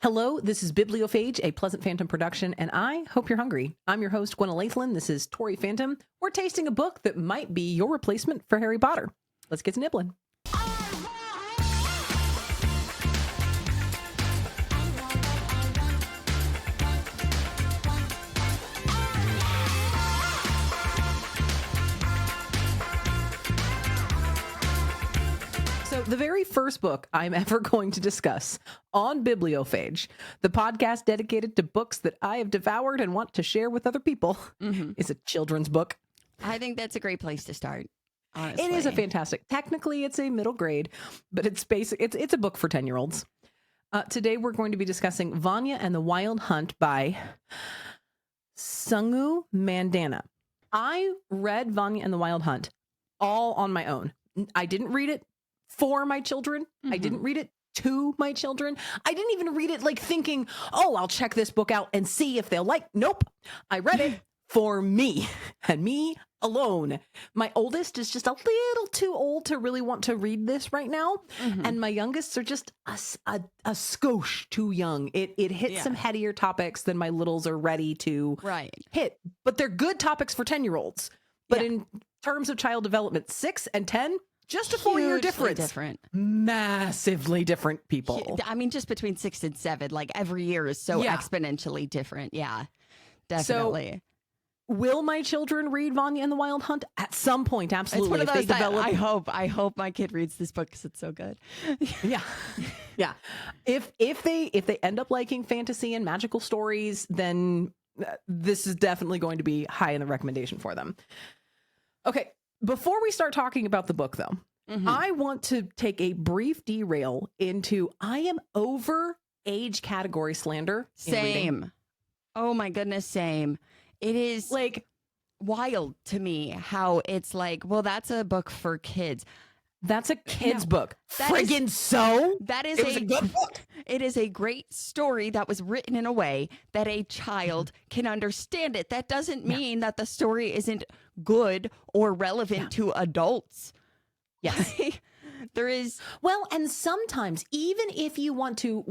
Hello, this is Bibliophage, a Pleasant Phantom production, and I hope you're hungry. I'm your host, Gwen Lathlen. This is Tori Phantom. We're tasting a book that might be your replacement for Harry Potter. Let's get to nibbling. So the very first book I'm ever going to discuss on Bibliophage, the podcast dedicated to books that I have devoured and want to share with other people, is a children's book. I think that's a great place to start, honestly. It is a fantastic. Technically, it's a middle grade, but it's basic. It's a book for 10-year-olds. Today, we're going to be discussing Vanya and the Wild Hunt by Sangu Mandanna. I read Vanya and the Wild Hunt all on my own. I didn't read it for my children. I didn't read it to my children. I didn't even read it like thinking, oh, I'll check this book out and see if they'll like. Nope. I read it for me and me alone. My oldest is just a little too old to really want to read this right now. And my youngest are just a skosh too young. It hits some headier topics than my littles are ready to hit. But they're good topics for 10-year-olds. But in terms of child development, 6 and 10, just a 4-year difference. Massively different people. I mean, just between 6 and 7, like every year is so exponentially different. Yeah, definitely. So, will my children read Vanya and the Wild Hunt at some point? Absolutely. It's one of those that I hope my kid reads this book because it's so good. Yeah. If they end up liking fantasy and magical stories, then this is definitely going to be high in the recommendation for them. Okay. Before we start talking about the book, though, I want to take a brief derail into I am over age category slander. Same. Oh my goodness, same. It is like wild to me how it's like, well, that's a book for kids. That's a kid's book. That is a good book. It is a great story that was written in a way that a child can understand it. That doesn't mean that the story isn't good or relevant to adults. Yes. There is. Well, and sometimes even if you want to,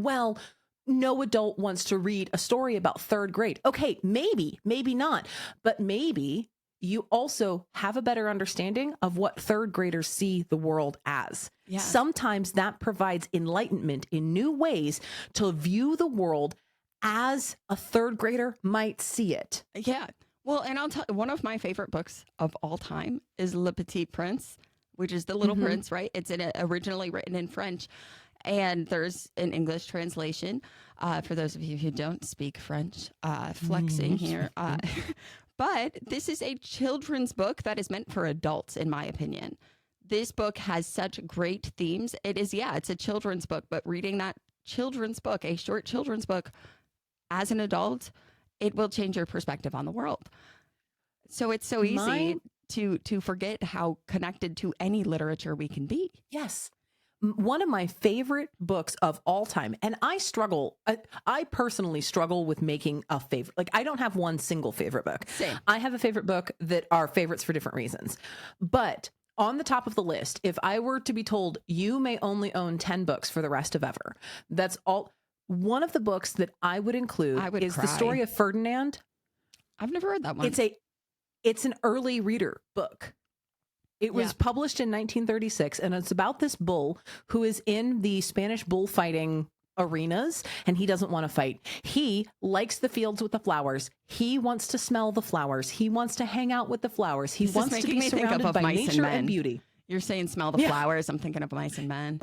no adult wants to read a story about third grade. Okay, maybe not. But maybe you also have a better understanding of what third graders see the world as. Yeah. Sometimes that provides enlightenment in new ways to view the world as a third grader might see it. Yeah. Well, and I'll tell you, one of my favorite books of all time is Le Petit Prince, which is The Little Prince, right? It's originally written in French, and there's an English translation. For those of you who don't speak French, flexing here. But this is a children's book that is meant for adults, in my opinion. This book has such great themes. It's a children's book, but reading that children's book, a short children's book, as an adult, it will change your perspective on the world. So it's so easy to forget how connected to any literature we can be. Yes. One of my favorite books of all time, and I personally struggle with making a favorite. Like, I don't have one single favorite book. Same. I have a favorite book that are favorites for different reasons. But on the top of the list, if I were to be told you may only own 10 books for the rest of ever, that's all. One of the books that I would include is The Story of Ferdinand. I've never read that one. It's an early reader book. It was published in 1936, and it's about this bull who is in the Spanish bullfighting arenas, and he doesn't want to fight. He likes the fields with the flowers. He wants to smell the flowers. He wants to hang out with the flowers. He wants to be surrounded by nature and beauty. You're saying smell the flowers. I'm thinking of Mice and Men.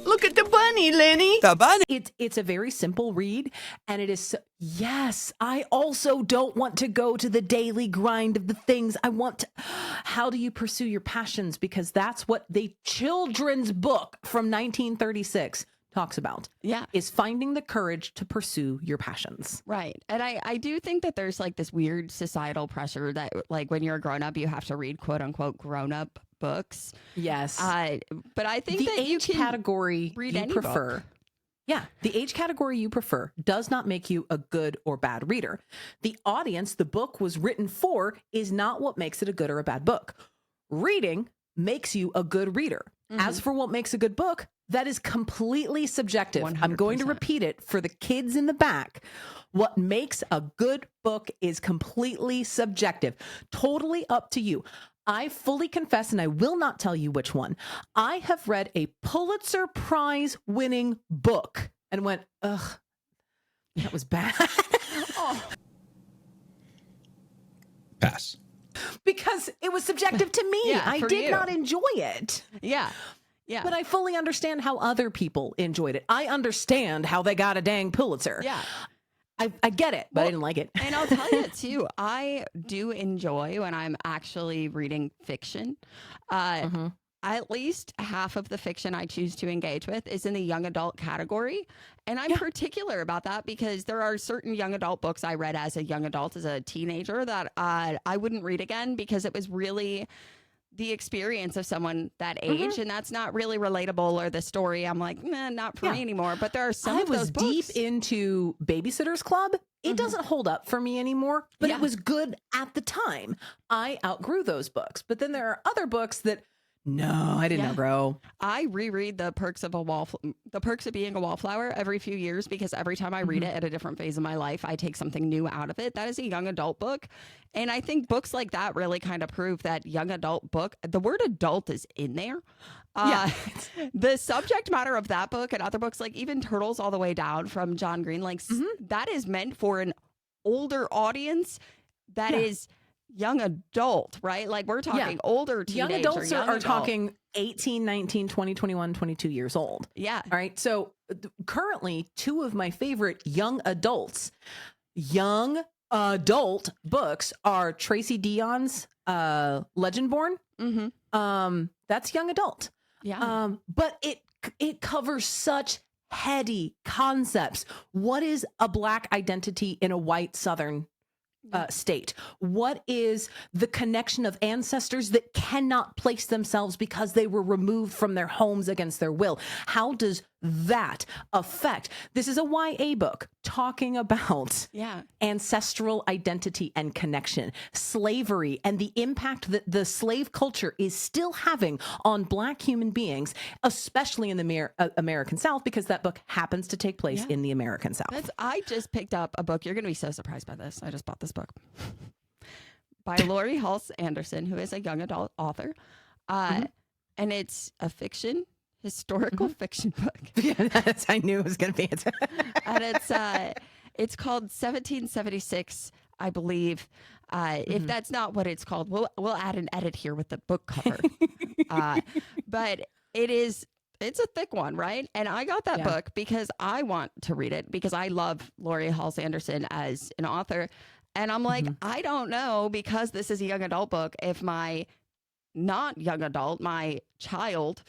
Look at the bunny, Lenny. The bunny. It's a very simple read, and it is. Yes, I also don't want to go to the daily grind of the things I want to. How do you pursue your passions? Because that's what the children's book from 1936 talks about. Yeah, is finding the courage to pursue your passions. Right, and I do think that there's like this weird societal pressure that like when you're a grown up, you have to read quote unquote grown up books. Yes. But I think the that age category read you prefer. Book. Yeah. The age category you prefer does not make you a good or bad reader. The audience the book was written for is not what makes it a good or a bad book. Reading makes you a good reader. As for what makes a good book, That is completely subjective. I'm going to 100%. repeat it for the kids in the back. What makes a good book is completely subjective, totally up to you. I fully confess, and I will not tell you which one. I have read a Pulitzer Prize winning book and went, ugh, that was bad. Oh. Pass. Because it was subjective to me. Yeah, I for did you. not enjoy it. Yeah. Yeah. But I fully understand how other people enjoyed it. I understand how they got a dang Pulitzer. Yeah. I get it, but I didn't like it. And I'll tell you too, I do enjoy when I'm actually reading fiction. At least half of the fiction I choose to engage with is in the young adult category. And I'm particular about that because there are certain young adult books I read as a young adult, as a teenager, that I wouldn't read again because it was really the experience of someone that age, and that's not really relatable, or the story I'm like, not for me anymore. But there are some of those books. Deep into Babysitter's Club. It doesn't hold up for me anymore, but it was good at the time. I outgrew those books. But then there are other books that, no, I didn't outgrow. I reread the Perks of Being a Wallflower every few years because every time I read it at a different phase of my life, I take something new out of it. That is a young adult book. And I think books like that really kind of prove that young adult book, the word adult is in there. The subject matter of that book and other books, like even Turtles All the Way Down from John Green, like that is meant for an older audience that is young adult, right? Like we're talking older teenagers. Young adults are talking 18, 19, 20, 21, 22 years old. Yeah. All right. So currently, two of my favorite young adult books are Tracy Dion's Legendborn. That's young adult. Yeah. But it covers such heady concepts. What is a Black identity in a white Southern state? What is the connection of ancestors that cannot place themselves because they were removed from their homes against their will? How does that affect? This is a YA book talking about ancestral identity and connection, slavery, and the impact that the slave culture is still having on Black human beings, especially in the American South, because that book happens to take place in the American South. I just picked up a book. You're going to be so surprised by this. I just bought this book by Laurie Halse Anderson, who is a young adult author. And it's a historical fiction book. I knew it was going to be it. And it's called 1776, I believe. If that's not what it's called, we'll add an edit here with the book cover. But it's a thick one, right? And I got that book because I want to read it because I love Laurie Halse Anderson as an author. And I'm like, I don't know, because this is a young adult book, if my not young adult, my child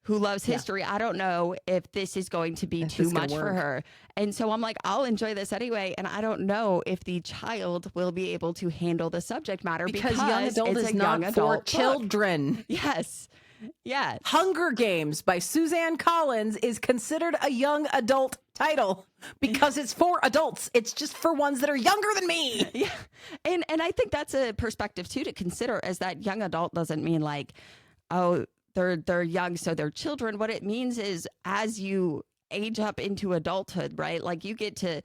who loves history, I don't know if this is going to be too much for her. And so I'm like, I'll enjoy this anyway. And I don't know if the child will be able to handle the subject matter because young adult it's is a not young for adult children. Book. Yes. Yeah. Hunger Games by Suzanne Collins is considered a young adult title because it's for adults. It's just for ones that are younger than me. Yeah. And I think that's a perspective too to consider, is that young adult doesn't mean like, oh, they're young, so they're children. What it means is as you age up into adulthood, right? Like you get to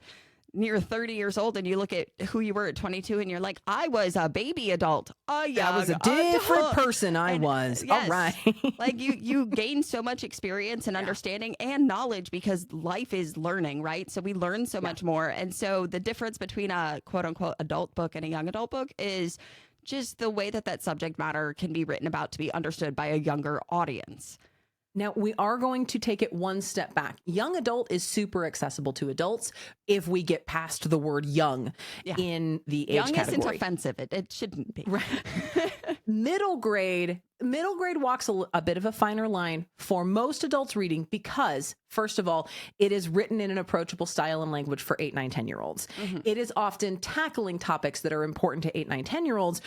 near 30 years old and you look at who you were at 22 and you're like, I was a baby adult. I was a different person. I was. Yes, all right. Like you gain so much experience and understanding and knowledge because life is learning, right? So we learn so much more. And so the difference between a quote unquote adult book and a young adult book is just the way that subject matter can be written about to be understood by a younger audience. Now, we are going to take it one step back. Young adult is super accessible to adults if we get past the word young in the age category. Young isn't offensive. It shouldn't be. Right. Middle grade walks a bit of a finer line for most adults reading because, first of all, it is written in an approachable style and language for 8, 9, 10-year-olds. It is often tackling topics that are important to 8, 9, 10-year-olds.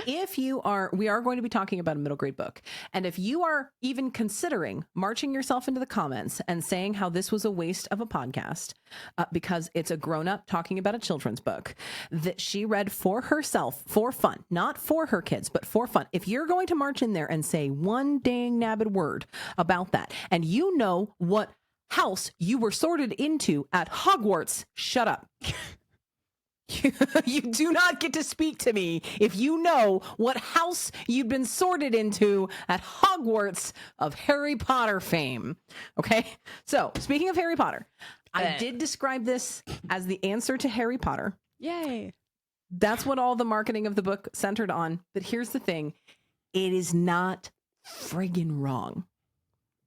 We are going to be talking about a middle grade book. And if you are even considering marching yourself into the comments and saying how this was a waste of a podcast because it's a grown-up talking about a children's book that she read for herself, for fun, not for her kids, but but for fun. If you're going to march in there and say one dang nabbit word about that, and you know what house you were sorted into at Hogwarts, shut up. You do not get to speak to me if you know what house you've been sorted into at Hogwarts of Harry Potter fame. Okay? So, speaking of Harry Potter, I did describe this as the answer to Harry Potter. Yay. That's what all the marketing of the book centered on. But here's the thing. It is not friggin' wrong.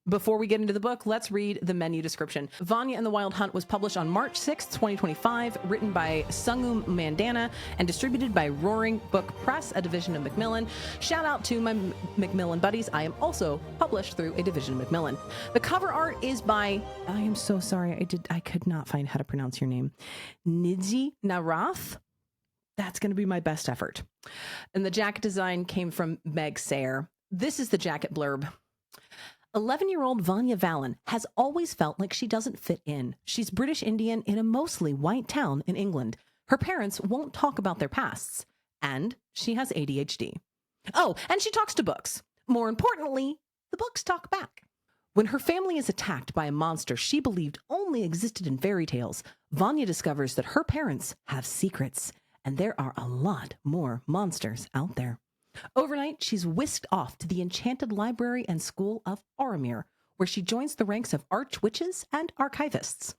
Before we get into the book, let's read the menu description. Vanya and the Wild Hunt was published on March 6th, 2025, written by Sangu Mandanna and distributed by Roaring Book Press, a division of Macmillan. Shout out to my Macmillan buddies. I am also published through a division of Macmillan. The cover art is by, I am so sorry, I could not find how to pronounce your name, Nidzi Narath. That's going to be my best effort. And the jacket design came from Meg Sayer. This is the jacket blurb. 11-year-old Vanya Vallon has always felt like she doesn't fit in. She's British Indian in a mostly white town in England. Her parents won't talk about their pasts, and she has ADHD. Oh, and she talks to books. More importantly, the books talk back. When her family is attacked by a monster she believed only existed in fairy tales, Vanya discovers that her parents have secrets, and there are a lot more monsters out there. Overnight, she's whisked off to the enchanted library and school of Auramere, where she joins the ranks of arch-witches and archivists.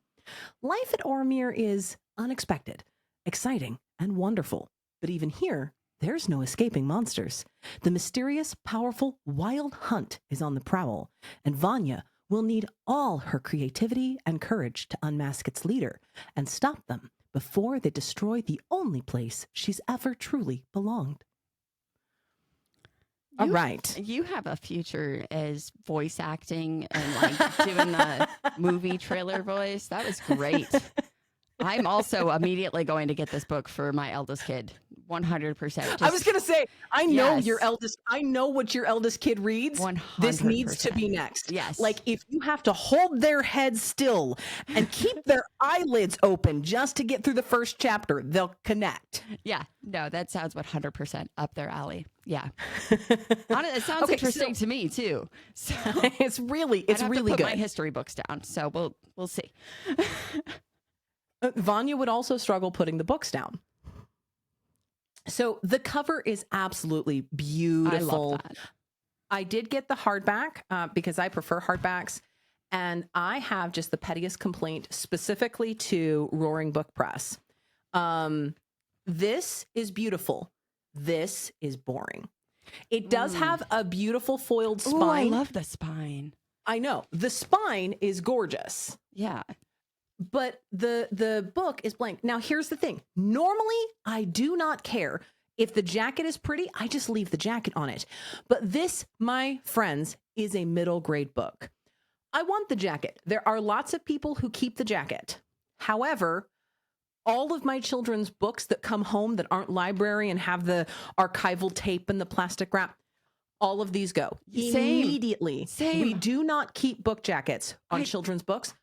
Life at Auramere is unexpected, exciting, and wonderful. But even here, there's no escaping monsters. The mysterious, powerful Wild Hunt is on the prowl, and Vanya will need all her creativity and courage to unmask its leader and stop them before they destroy the only place she's ever truly belonged. All right. You have a future as voice acting and like doing the movie trailer voice. That was great. I'm also immediately going to get this book for my eldest kid. 100%. I was going to say, I know Yes. I know what your eldest kid reads. 100%. This needs to be next. Yes. Like if you have to hold their head still and keep their eyelids open just to get through the first chapter, they'll connect. Yeah. No, that sounds 100% up their alley. Yeah. It sounds interesting to me too. So it's really I'd have to put good. my history books down. So we'll see. Vanya would also struggle putting the books down. So the cover is absolutely beautiful. I love that. I did get the hardback because I prefer hardbacks. And I have just the pettiest complaint specifically to Roaring Book Press. This is beautiful. This is boring. It does have a beautiful foiled spine. Ooh, I love the spine. I know. The spine is gorgeous. Yeah. But the book is blank. Now, here's the thing. Normally, I do not care. If the jacket is pretty, I just leave the jacket on it. But this, my friends, is a middle grade book. I want the jacket. There are lots of people who keep the jacket. However, all of my children's books that come home that aren't library and have the archival tape and the plastic wrap, all of these go. Same. Immediately. Same. We do not keep book jackets on children's books.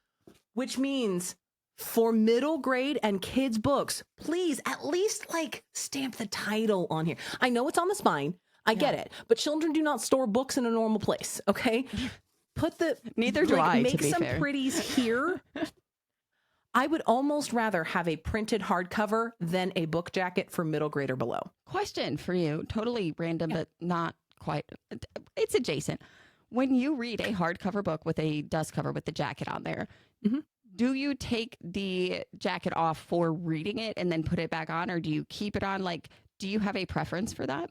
Which means for middle grade and kids books, please at least like stamp the title on here. I know it's on the spine. I get it. But children do not store books in a normal place. Okay. Put the Neither do I, make to be some fair. pretties here. I would almost rather have a printed hardcover than a book jacket for middle grade or below. Question for you. Totally random, but not quite. It's adjacent. When you read a hardcover book with a dust cover with the jacket on there, do you take the jacket off for reading it and then put it back on, or do you keep it on? Like, do you have a preference for that?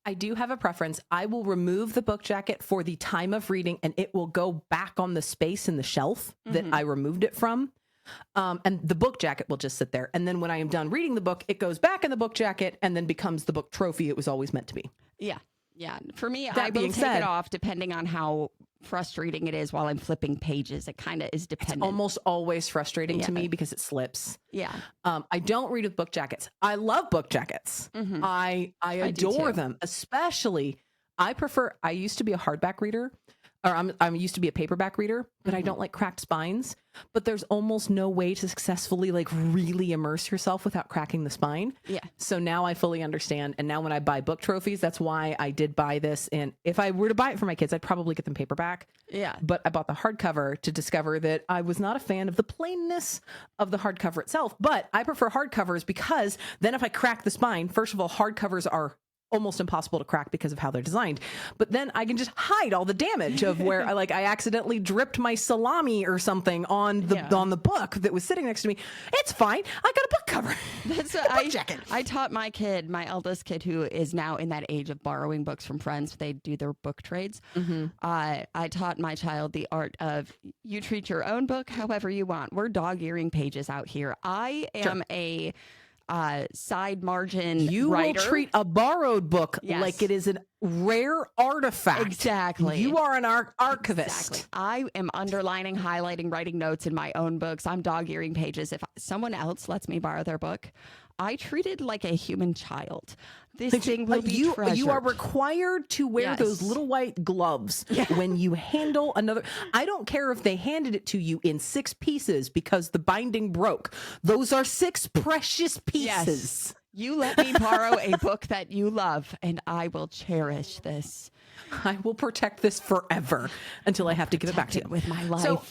I do have a preference. I will remove the book jacket for the time of reading, and it will go back on the space in the shelf that I removed it from. And the book jacket will just sit there. And then when I am done reading the book, it goes back in the book jacket and then becomes the book trophy it was always meant to be. Yeah. Yeah. For me, That I will being take said- it off depending on how frustrating it is while I'm flipping pages. It kind of is dependent. Almost always frustrating to Yeah. me because it slips. Yeah. I don't read with book jackets. I love book jackets. I do adore too. them, especially I used to be a hardback reader. I'm used to be a paperback reader, but I don't like cracked spines. But there's almost no way to successfully like really immerse yourself without cracking the spine. Yeah. So now I fully understand. And now when I buy book trophies, that's why I did buy this. And if I were to buy it for my kids, I'd probably get them paperback. Yeah. But I bought the hardcover to discover that I was not a fan of the plainness of the hardcover itself. But I prefer hardcovers because then if I crack the spine, first of all, hardcovers are almost impossible to crack because of how they're designed. But then I can just hide all the damage of where I accidentally dripped my salami or something on the book that was sitting next to me. It's fine. I got a book cover. That's what I taught my kid, my eldest kid, who is now in that age of borrowing books from friends. They do their book trades. I taught my child the art of you treat your own book however you want. We're dog-earing pages out here. I am a side margin you writer. Will treat a borrowed book like it is a rare artifact. Exactly. You are an archivist. Exactly. I am underlining, highlighting, writing notes in my own books. I'm dog-earing pages. If someone else lets me borrow their book, I treat it like a human child. This thing will be treasured. You are required to wear those little white gloves when you handle another. I don't care if they handed it to you in 6 pieces because the binding broke. Those are 6 precious pieces. Yes. You let me borrow a book that you love, and I will cherish this. I will protect this forever until I have to give it back to you with my life. So,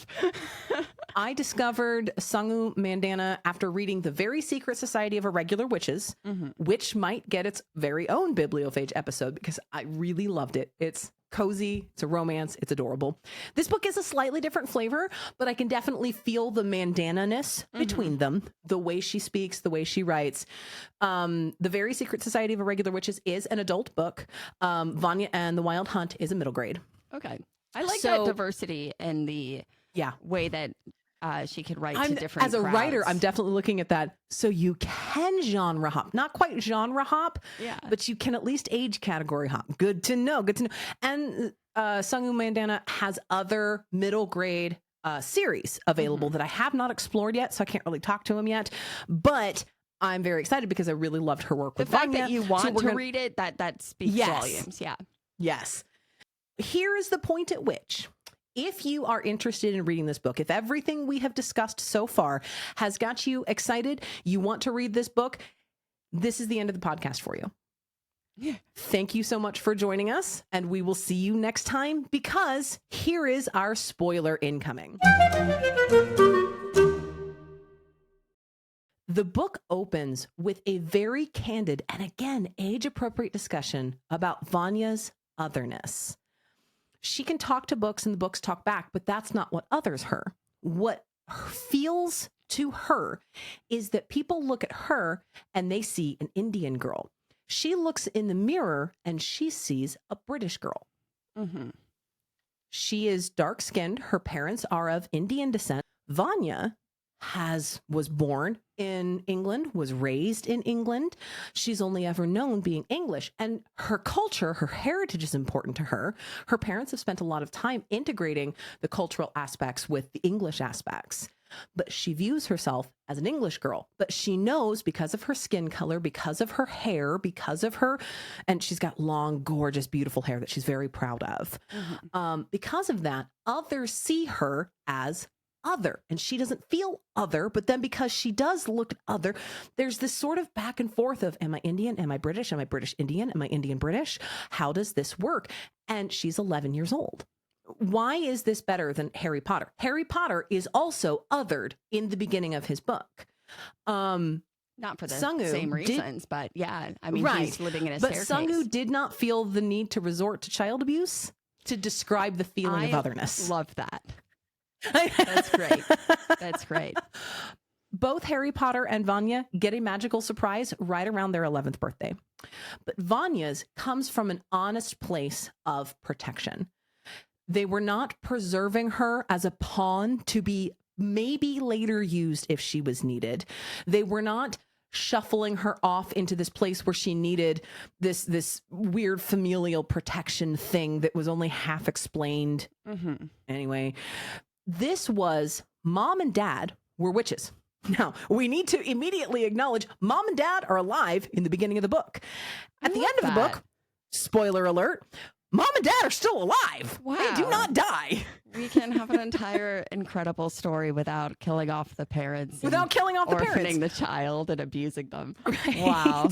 I discovered Sangu Mandanna after reading The Very Secret Society of Irregular Witches, which might get its very own Bibliophage episode because I really loved it. It's cozy, it's a romance, it's adorable. This book is a slightly different flavor, but I can definitely feel the Mandanna-ness between them, the way she speaks, the way she writes. The Very Secret Society of Irregular Witches is an adult book. Vanya and the Wild Hunt is a middle grade. Okay. I like that diversity and the way that she could write to different As a crowds. writer, I'm definitely looking at that. So you can genre hop. Not quite genre hop, but you can at least age category hop. Good to know. Good to know. And Sangu Mandanna has other middle grade series available that I have not explored yet, so I can't really talk to them yet. But I'm very excited because I really loved her work with the fact Vanya. that you want to read it, that speaks volumes. Yeah. Yes. Here is the point at which, if you are interested in reading this book, if everything we have discussed so far has got you excited, you want to read this book, this is the end of the podcast for you. Yeah. Thank you so much for joining us, and we will see you next time because here is our spoiler incoming. The book opens with a very candid and again age-appropriate discussion about Vanya's otherness. She can talk to books and the books talk back, but that's not what others her. What feels to her is that people look at her and they see an Indian girl. She looks in the mirror and she sees a British girl. She is dark-skinned. Her parents are of Indian descent. Vanya was born in England, was raised in England. She's only ever known being English, and her culture, her heritage is important to her. Her parents have spent a lot of time integrating the cultural aspects with the English aspects, but she views herself as an English girl. But she knows because of her skin color, because of her hair, and she's got long, gorgeous, beautiful hair that she's very proud of. Because of that, others see her as other, and she doesn't feel other, but then because she does look other, there's this sort of back and forth of, am I Indian? Am I British? Am I British Indian? Am I Indian British? How does this work? And she's 11 years old. Why is this better than Harry Potter? Harry Potter is also othered in the beginning of his book. Not for the same reasons, but I mean, he's living in a staircase. But Sangu did not feel the need to resort to child abuse to describe the feeling of otherness. Love that. That's great. That's great. Both Harry Potter and Vanya get a magical surprise right around their 11th birthday. But Vanya's comes from an honest place of protection. They were not preserving her as a pawn to be maybe later used if she was needed. They were not shuffling her off into this place where she needed this weird familial protection thing that was only half explained. Anyway, this was mom and dad were witches. Now, we need to immediately acknowledge mom and dad are alive in the beginning of the book. At the end of the book, spoiler alert, mom and dad are still alive. They do Wow. not die. We can have an entire incredible story without killing off the parents. Without killing off the parents. Orphaning the child and abusing them. Right. Wow.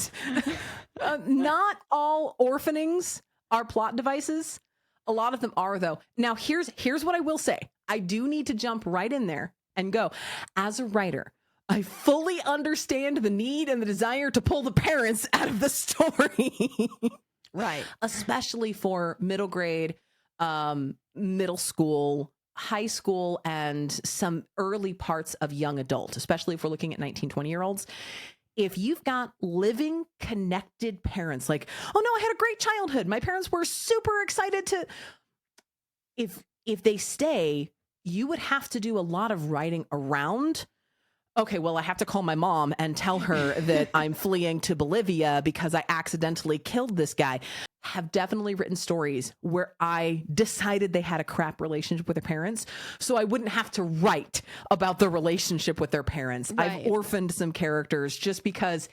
Not all orphanings are plot devices. A lot of them are, though. Now, here's what I will say. I do need to jump right in there and go. As a writer, I fully understand the need and the desire to pull the parents out of the story. Right. Especially for middle grade, middle school, high school, and some early parts of young adult, especially if we're looking at 19, 20-year-olds. If you've got living, connected parents, like, oh no, I had a great childhood. My parents were super excited to. If they stay, you would have to do a lot of writing around. Okay, well, I have to call my mom and tell her that I'm fleeing to Bolivia because I accidentally killed this guy. Have definitely written stories where I decided they had a crap relationship with their parents, so I wouldn't have to write about the relationship with their parents. Right. I've orphaned some characters just because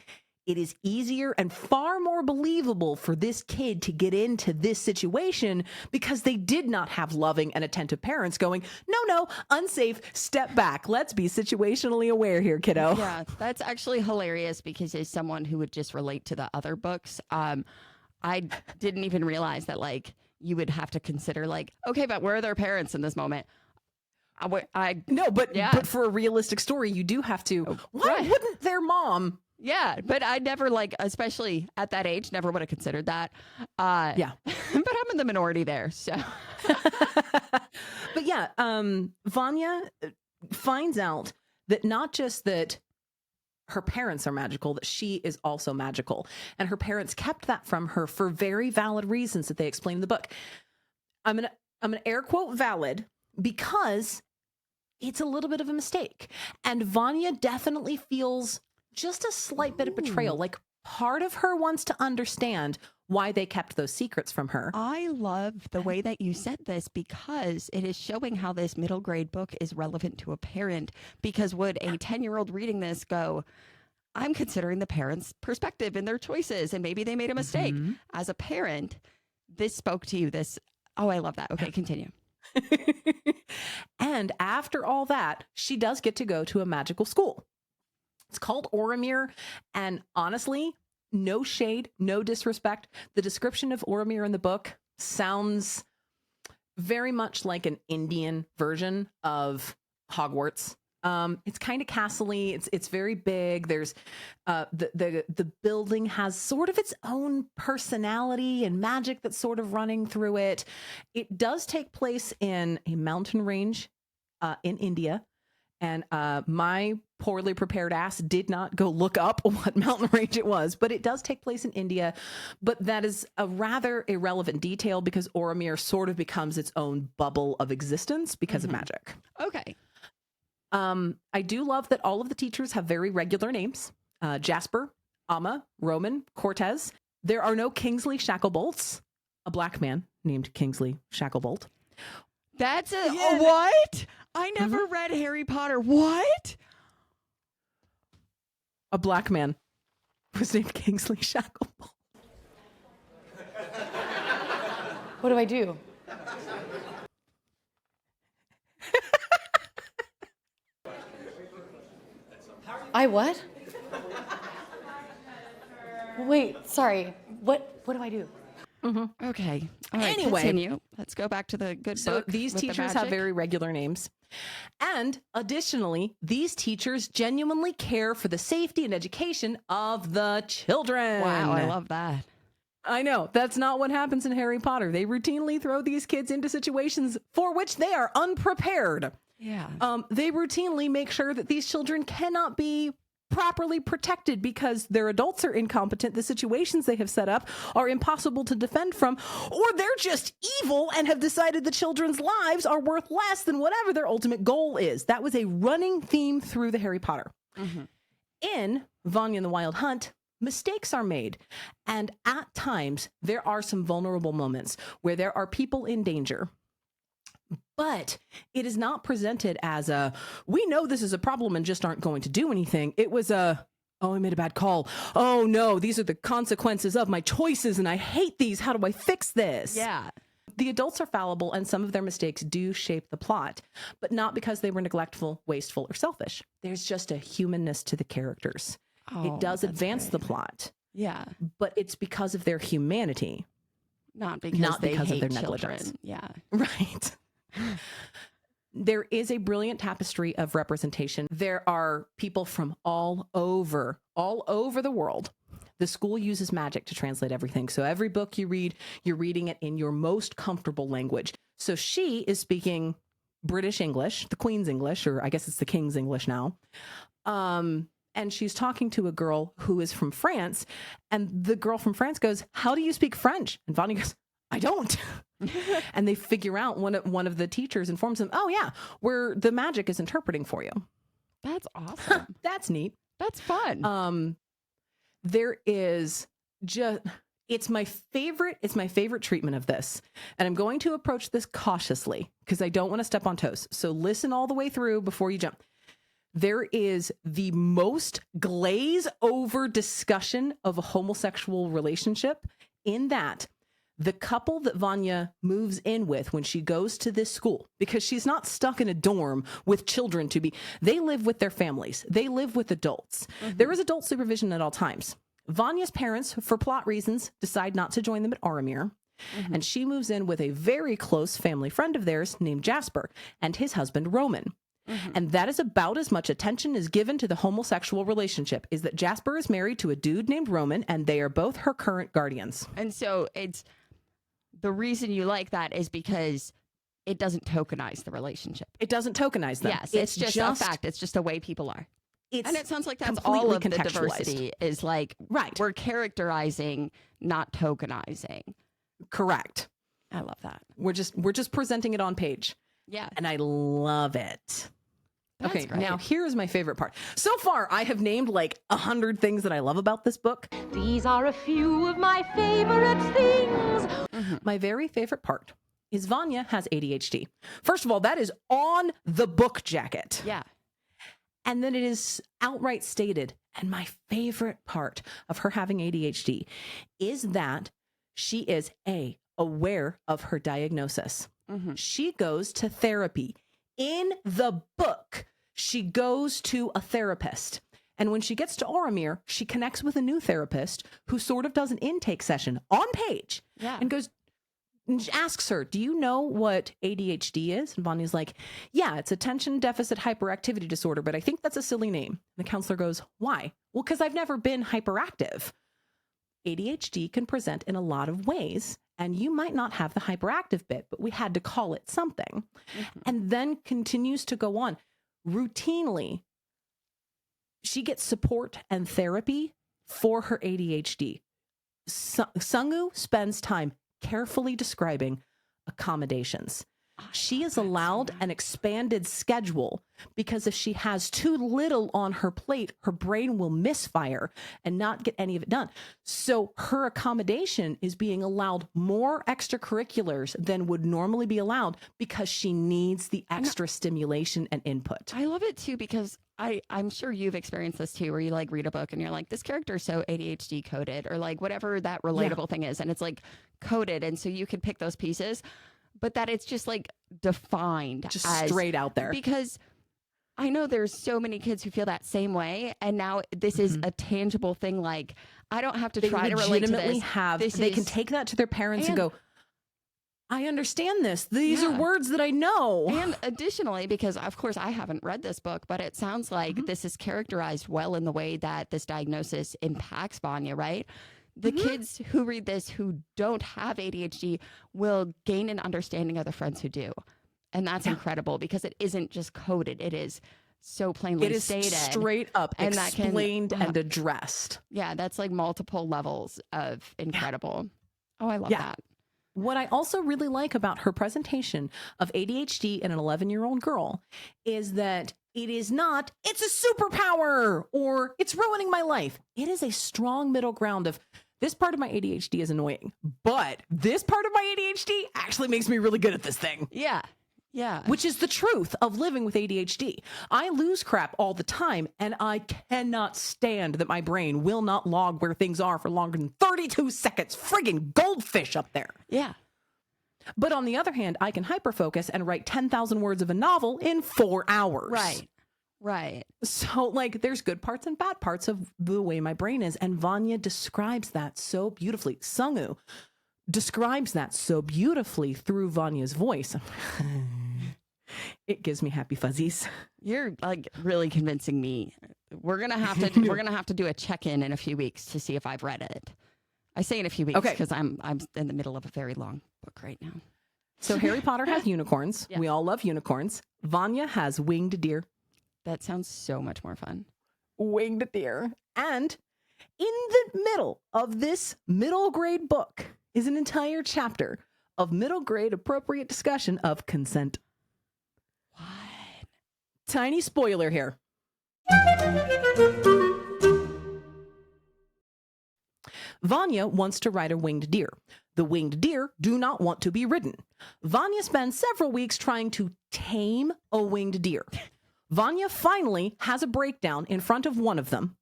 it is easier and far more believable for this kid to get into this situation because they did not have loving and attentive parents going, no, unsafe, step back. Let's be situationally aware here, kiddo. Yeah, that's actually hilarious because as someone who would just relate to the other books, I didn't even realize that like you would have to consider like, okay, but where are their parents in this moment? But for a realistic story, you do have to. Why wouldn't their mom? Yeah, but I never like, especially at that age, never would have considered that. Yeah, but I'm in the minority there. So, but yeah, Vanya finds out that not just that her parents are magical, that she is also magical, and her parents kept that from her for very valid reasons that they explain in the book. I'm gonna air quote valid because it's a little bit of a mistake, and Vanya definitely feels just a slight bit of betrayal. Like part of her wants to understand why they kept those secrets from her. I love the way that you said this because it is showing how this middle grade book is relevant to a parent. Because would a 10-year-old reading this go, I'm considering the parents' perspective and their choices, and maybe they made a mistake. Mm-hmm. As a parent, this spoke to you. I love that. Okay, continue. And after all that, she does get to go to a magical school. It's called Auramere, and honestly, no shade, no disrespect. The description of Auramere in the book sounds very much like an Indian version of Hogwarts. It's kind of castle-y. It's very big. There's the building has sort of its own personality and magic that's sort of running through it. It does take place in a mountain range in India. And my poorly prepared ass did not go look up what mountain range it was, but it does take place in India. But that is a rather irrelevant detail because Auramere sort of becomes its own bubble of existence because of magic. Okay. I do love that all of the teachers have very regular names. Jasper, Amma, Roman, Cortez. There are no Kingsley Shacklebolts, a black man named Kingsley Shacklebolt. That's what? I never read Harry Potter. What? A black man was named Kingsley Shacklebolt. What do I do? I what? Wait, sorry. What do I do? Mm-hmm. Okay. All right, anyway, continue. Let's go back to the good book. So these teachers have very regular names. And additionally, these teachers genuinely care for the safety and education of the children. Wow, I love that. I know. That's not what happens in Harry Potter. They routinely throw these kids into situations for which they are unprepared. Yeah. They routinely make sure that these children cannot be properly protected because their adults are incompetent. The situations they have set up are impossible to defend from, or they're just evil and have decided the children's lives are worth less than whatever their ultimate goal is. That was a running theme through the Harry Potter. Mm-hmm. In Vanya and the Wild Hunt, mistakes are made. And at times, there are some vulnerable moments where there are people in danger. But it is not presented as we know this is a problem and just aren't going to do anything. It was Oh, I made a bad call. Oh no, these are the consequences of my choices and I hate these. How do I fix this? Yeah. The adults are fallible and some of their mistakes do shape the plot, but not because they were neglectful, wasteful, or selfish. There's just a humanness to the characters. It does advance the plot. Yeah. But it's because of their humanity. Not because they because of hate their children. negligence. Yeah. Right. There is a brilliant tapestry of representation. There are people from all over the world. The school uses magic to translate everything. So every book you read, you're reading it in your most comfortable language. So she is speaking British English, the Queen's English, or I guess it's the King's English now. And she's talking to a girl who is from France. And the girl from France goes, "How do you speak French?" And Vanya goes, "I don't." And they figure out one of the teachers informs them, "Oh yeah, where the magic is interpreting for you." That's awesome. That's neat. That's fun. There is just, it's my favorite treatment of this. And I'm going to approach this cautiously because I don't want to step on toes. So listen all the way through before you jump. There is the most glaze over discussion of a homosexual relationship in that the couple that Vanya moves in with when she goes to this school, because she's not stuck in a dorm with children they live with their families. They live with adults. There is adult supervision at all times. Vanya's parents, for plot reasons, decide not to join them at Auramere. And she moves in with a very close family friend of theirs named Jasper and his husband, Roman. And that is about as much attention as given to the homosexual relationship, is that Jasper is married to a dude named Roman and they are both her current guardians. And so it's the reason you like that is because it doesn't tokenize the relationship. It doesn't tokenize them. Yes, it's just a fact. It's just the way people are. And it sounds like that's all of the diversity is like, right. We're characterizing, not tokenizing. Correct. I love that. We're just presenting it on page. Yeah. And I love it. That's okay, great. now here's my favorite part. So far, I have named like 100 things that I love about this book. These are a few of my favorite things. My very favorite part is Vanya has ADHD. First of all, that is on the book jacket. Yeah. And then it is outright stated. And my favorite part of her having ADHD is that she is aware of her diagnosis. She goes to therapy. In the book, she goes to a therapist. And when she gets to Auramere, she connects with a new therapist who sort of does an intake session on page and asks her, "Do you know what ADHD is?" And Vanya's like, "Yeah, it's attention deficit hyperactivity disorder, but I think that's a silly name." And the counselor goes, "Why?" "Well, because I've never been hyperactive." ADHD can present in a lot of ways, and you might not have the hyperactive bit, but we had to call it something. And then continues to go on. Routinely, she gets support and therapy for her ADHD. Sangu spends time carefully describing accommodations. She is allowed an expanded schedule because if she has too little on her plate, her brain will misfire and not get any of it done. So her accommodation is being allowed more extracurriculars than would normally be allowed because she needs the extra stimulation and input. I love it too because I'm sure you've experienced this too, where you like read a book and you're like, this character is so ADHD coded, or like whatever that relatable thing is. And it's like coded. And so you can pick those pieces, but that it's just like defined Just as, straight out there. Because I know there's so many kids who feel that same way. And now this is a tangible thing. Like I don't have to try to relate to this. They can take that to their parents and go, "I understand this. These are words that I know." And additionally, because of course I haven't read this book, but it sounds like this is characterized well in the way that this diagnosis impacts Vanya, right? The kids who read this who don't have ADHD will gain an understanding of the friends who do. And that's incredible because it isn't just coded. It is so plainly stated. It is straight up and explained and addressed. Yeah, that's like multiple levels of incredible. Oh, I love that. What I also really like about her presentation of ADHD in an 11-year-old girl is that it is not, "It's a superpower," or "It's ruining my life." It is a strong middle ground of, this part of my ADHD is annoying, but this part of my ADHD actually makes me really good at this thing. Yeah. Yeah. which is the truth of living with ADHD. I lose crap all the time, and I cannot stand that my brain will not log where things are for longer than 32 seconds. Friggin' goldfish up there. Yeah. But on the other hand, I can hyperfocus and write 10,000 words of a novel in 4 hours. Right. So, like, there's good parts and bad parts of the way my brain is. And Vanya describes that so beautifully. Sangu describes that so beautifully through Vanya's voice. It gives me happy fuzzies. You're like really convincing me. We're gonna have to do a check-in in a few weeks to see if I've read it. I say in a few weeks because I'm in the middle of a very long book right now. So Harry Potter has unicorns. Yeah. We all love unicorns. Vanya has winged deer. That sounds so much more fun. Winged deer. And in the middle of this middle grade book is an entire chapter of middle grade appropriate discussion of consent. What? Tiny spoiler here. Vanya wants to ride a winged deer. The winged deer do not want to be ridden. Vanya spends several weeks trying to tame a winged deer. Vanya finally has a breakdown in front of one of them,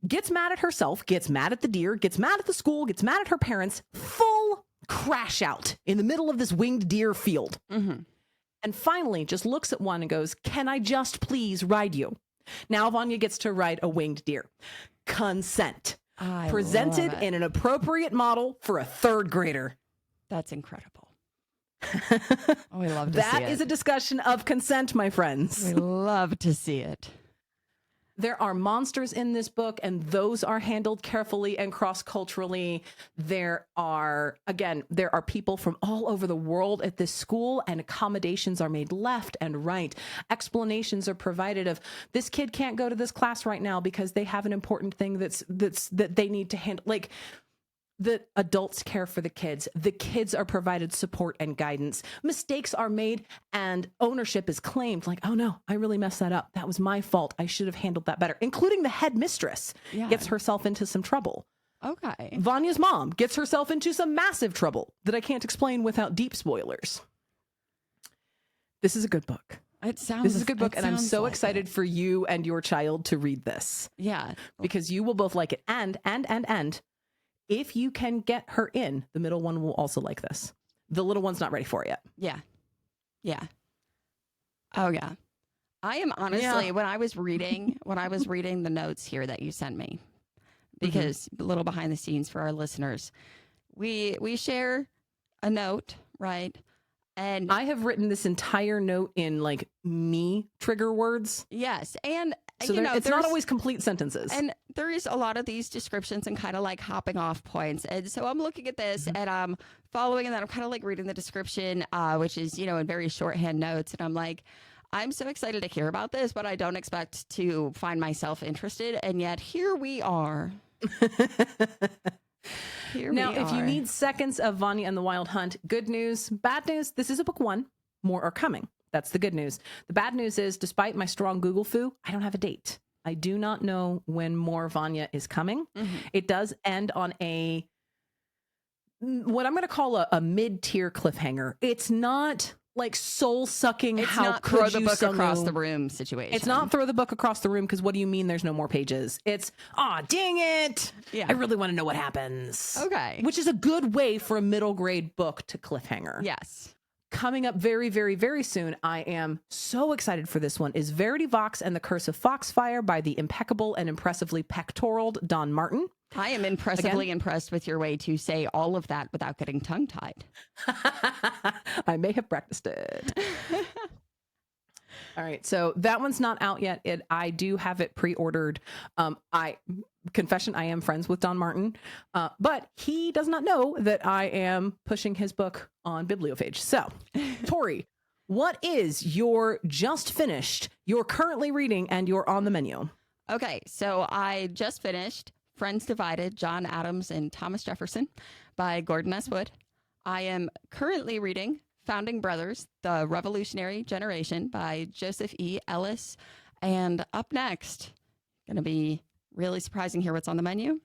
gets mad at herself, gets mad at the deer, gets mad at the school, gets mad at her parents, full crash out in the middle of this winged deer field. Mm-hmm. And finally just looks at one and goes, "Can I just please ride you?" Now Vanya gets to ride a winged deer. Consent. Presented in an appropriate model for a third grader. That's incredible. Oh, we love to see it. That is a discussion of consent, my friends. We love to see it. There are monsters in this book, and those are handled carefully and cross-culturally. There are people from all over the world at this school, and accommodations are made left and right. Explanations are provided of, this kid can't go to this class right now because they have an important thing that they need to handle. Like, the adults care for the kids. The kids are provided support and guidance. Mistakes are made and ownership is claimed. Like, oh no, I really messed that up. That was my fault. I should have handled that better. Including the headmistress gets herself into some trouble. Okay. Vanya's mom gets herself into some massive trouble that I can't explain without deep spoilers. This is a good book. This is a good book, and I'm so excited for you and your child to read this. Yeah. Because you will both like it. And if you can get her in, the middle one will also like this. The little one's not ready for it yet. Yeah. Oh yeah. I am honestly, when I was reading the notes here that you sent me, because a little behind the scenes for our listeners, we share a note, right? And I have written this entire note in like me trigger words. Yes. And so it's not always complete sentences. And there is a lot of these descriptions and kind of like hopping off points. And so I'm looking at this and I'm following, and then I'm kind of like reading the description, which is, in very shorthand notes. And I'm like, I'm so excited to hear about this, but I don't expect to find myself interested. And yet here we are. If you need seconds of Vanya and the Wild Hunt, good news, bad news, this is a book one. More are coming. That's the good news. The bad news is, despite my strong Google foo, I don't have a date. I do not know when more Vanya is coming. Mm-hmm. It does end on what I'm going to call a mid-tier cliffhanger. It's not like soul-sucking. It's how not could throw the you book across the room situation. It's not throw the book across the room, because what do you mean there's no more pages? It's, dang it. Yeah. I really want to know what happens. Okay. Which is a good way for a middle grade book to cliffhanger. Yes. Coming up very, very, very soon, I am so excited for this one, is Verity Vox and the Curse of Foxfire by the impeccable and impressively pectoraled Don Martin. I am impressively impressed with your way to say all of that without getting tongue-tied. I may have practiced it. All right, so that one's not out yet. I do have it pre-ordered. Confession, I am friends with Don Martin, but he does not know that I am pushing his book on Bibliophage. So, Tori, what is your just finished, you're currently reading, and you're on the menu? Okay, so I just finished Friends Divided, John Adams and Thomas Jefferson by Gordon S. Wood. I am currently reading Founding Brothers, The Revolutionary Generation by Joseph E. Ellis. And up next, going to be really surprising here what's on the menu.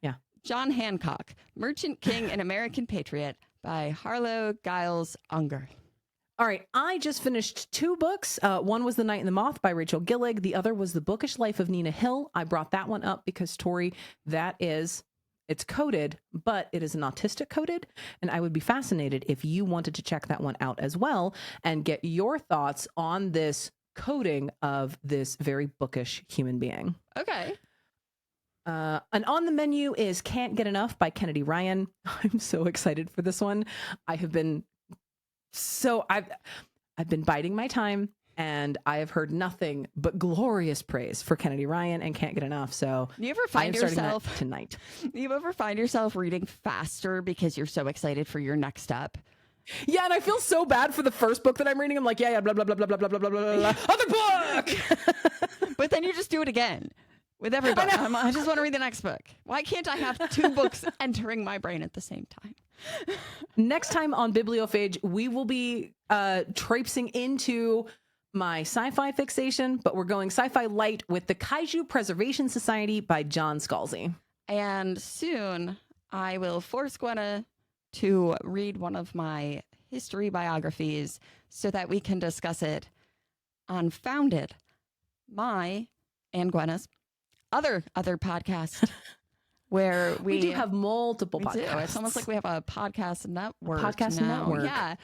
Yeah. John Hancock, Merchant King and American Patriot by Harlow Giles Unger. All right, I just finished 2 books. One was The Night and the Moth by Rachel Gillig. The other was The Bookish Life of Nina Hill. I brought that one up because, Tori, it's coded, but it is an autistic coded. And I would be fascinated if you wanted to check that one out as well and get your thoughts on this coding of this very bookish human being. Okay. And on the menu is Can't Get Enough by Kennedy Ryan. I'm so excited for this one. I've been biding my time, and I have heard nothing but glorious praise for Kennedy Ryan and Can't Get Enough. So You ever find yourself tonight? You ever find yourself reading faster because you're so excited for your next step? Yeah, and I feel so bad for the first book that I'm reading. I'm like, yeah, blah blah blah blah blah blah blah blah blah. Other book. But then you just do it again with every book. I just want to read the next book. Why can't I have 2 books entering my brain at the same time? Next time on Bibliophage, we will be traipsing into my sci-fi fixation, but we're going sci-fi light with The Kaiju Preservation Society by John Scalzi. And soon I will force Gwenna to read one of my history biographies so that we can discuss it on Founded, my and Gwenna's other podcast, where we do have multiple podcasts. It's almost like we have a podcast network. Network. Yeah.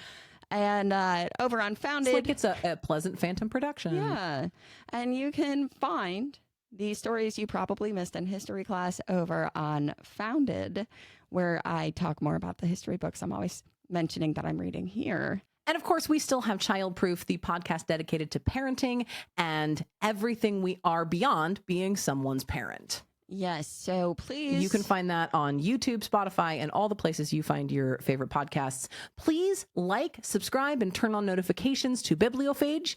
And over on Founded. It's like it's a pleasant phantom production. Yeah. And you can find the stories you probably missed in history class over on Founded, where I talk more about the history books I'm always mentioning that I'm reading here. And of course, we still have Childproof, the podcast dedicated to parenting and everything we are beyond being someone's parent. Yes, so please. You can find that on YouTube, Spotify, and all the places you find your favorite podcasts. Please like, subscribe, and turn on notifications to Bibliophage.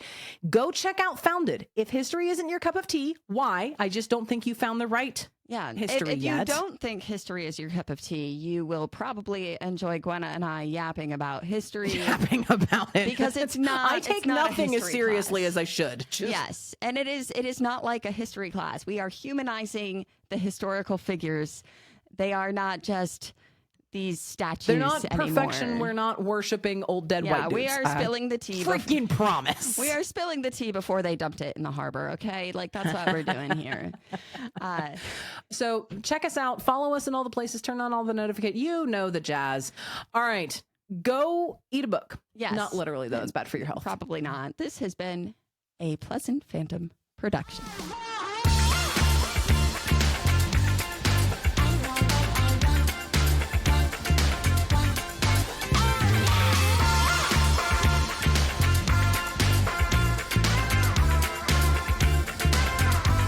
Go check out Founded. If history isn't your cup of tea, why? I just don't think you found the right history if yet. you don't think history is your cup of tea, you will probably enjoy Gwenna and I yapping about history. Yapping about it. Because it's not. I take nothing as seriously as I should. Yes. And it is not like a history class. We are humanizing the historical figures. They are not just these statues. They're not anymore. perfection. We're not worshiping old dead white dudes. We are spilling the tea. Freaking promise. We are spilling the tea before they dumped it in the harbor. Okay, like that's what we're doing here. So check us out. Follow us in all the places. Turn on all the notifications. You know the jazz. All right, go eat a book. Yes, not literally though. It's bad for your health. Probably not. This has been a Pleasant Phantom production.